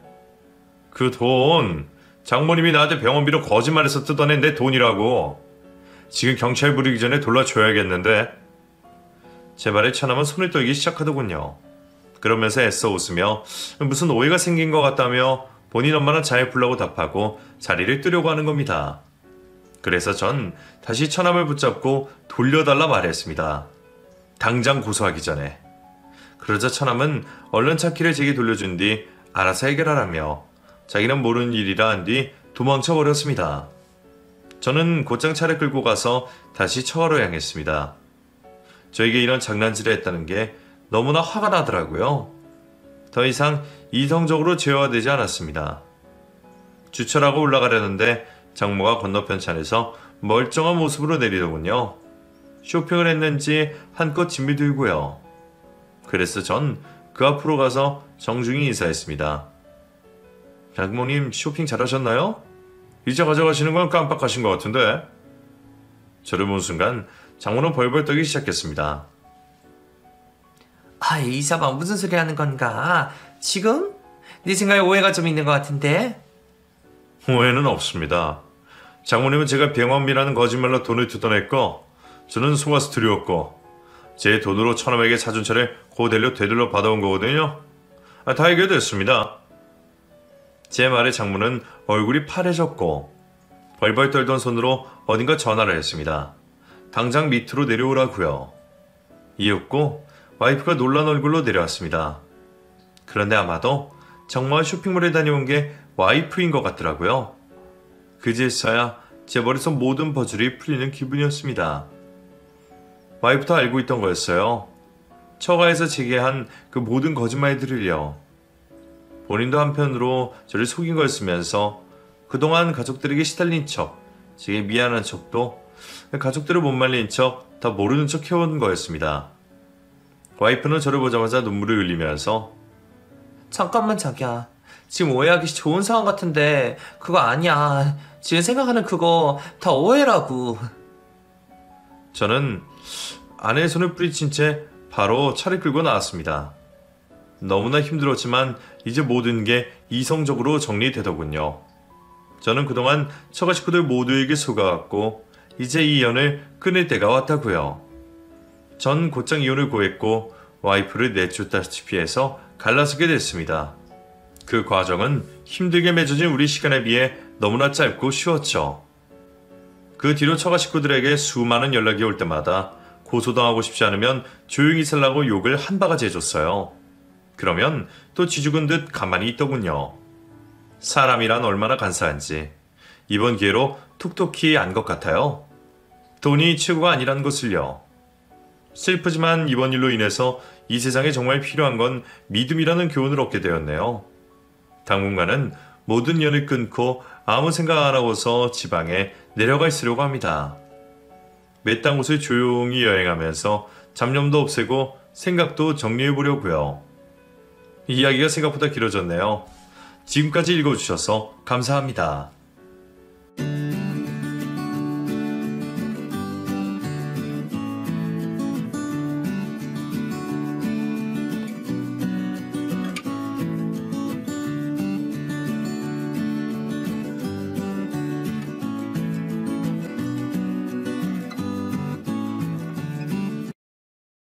그 돈 장모님이 나한테 병원비로 거짓말해서 뜯어낸 내 돈이라고. 지금 경찰 부르기 전에 돌려줘야겠는데. 제 말에 처남은 손을 떨기 시작하더군요. 그러면서 애써 웃으며 무슨 오해가 생긴 것 같다며 본인 엄마는 잘 풀라고 답하고 자리를 뜨려고 하는 겁니다. 그래서 전 다시 처남을 붙잡고 돌려달라 말했습니다. 당장 고소하기 전에. 그러자 처남은 얼른 차키를 제게 돌려준 뒤 알아서 해결하라며 자기는 모르는 일이라 한 뒤 도망쳐 버렸습니다. 저는 곧장 차를 끌고 가서 다시 처가로 향했습니다. 저에게 이런 장난질을 했다는 게 너무나 화가 나더라고요. 더 이상 이성적으로 제어되지 않았습니다. 주차라고 올라가려는데 장모가 건너편 차에서 멀쩡한 모습으로 내리더군요. 쇼핑을 했는지 한껏 짐이 들고요. 그래서 전 그 앞으로 가서 정중히 인사했습니다. 장모님 쇼핑 잘하셨나요? 이제 가져가시는 건 깜빡하신 것 같은데. 저를 본 순간 장모는 벌벌 떨기 시작했습니다. 아, 이서방 무슨 소리 하는 건가? 지금? 네 생각에 오해가 좀 있는 것 같은데? 오해는 없습니다. 장모님은 제가 병원비라는 거짓말로 돈을 뜯어냈고 저는 속아서 두려웠고 제 돈으로 처남에게 사준 차를 고델로 되돌려 받아온 거거든요. 다 해결됐습니다. 제 말에 장모는 얼굴이 파래졌고 벌벌 떨던 손으로 어딘가 전화를 했습니다. 당장 밑으로 내려오라고요. 이윽고 와이프가 놀란 얼굴로 내려왔습니다. 그런데 아마도 정말 쇼핑몰에 다녀온 게 와이프인 것 같더라고요. 그제서야 제 머릿속 모든 퍼즐이 풀리는 기분이었습니다. 와이프도 알고 있던 거였어요. 처가에서 제게 한 그 모든 거짓말들을요. 본인도 한편으로 저를 속인 거였으면서 그동안 가족들에게 시달린 척, 제게 미안한 척도 가족들을 못 말린 척 다 모르는 척 해온 거였습니다. 와이프는 저를 보자마자 눈물을 흘리면서 잠깐만 자기야. 지금 오해하기 좋은 상황 같은데 그거 아니야. 지금 생각하는 그거 다 오해라고. 저는 아내의 손을 뿌리친 채 바로 차를 끌고 나왔습니다. 너무나 힘들었지만 이제 모든 게 이성적으로 정리되더군요. 저는 그동안 처가 식구들 모두에게 속아갔고 이제 이 연을 끊을 때가 왔다고요. 전 곧장 이혼을 고했고 와이프를 내쫓다시피 해서 갈라서게 됐습니다. 그 과정은 힘들게 맺어진 우리 시간에 비해 너무나 짧고 쉬웠죠. 그 뒤로 처가 식구들에게 수많은 연락이 올 때마다 고소당하고 싶지 않으면 조용히 살라고 욕을 한 바가지 해줬어요. 그러면 또 쥐죽은 듯 가만히 있더군요. 사람이란 얼마나 간사한지 이번 기회로 톡톡히 안 것 같아요. 돈이 최고가 아니란 것을요. 슬프지만 이번 일로 인해서 이 세상에 정말 필요한 건 믿음이라는 교훈을 얻게 되었네요. 당분간은 모든 연을 끊고 아무 생각 안 하고서 지방에 내려가 있으려고 합니다. 외딴 곳을 조용히 여행하면서 잡념도 없애고 생각도 정리해 보려고요. 이야기가 생각보다 길어졌네요. 지금까지 읽어주셔서 감사합니다.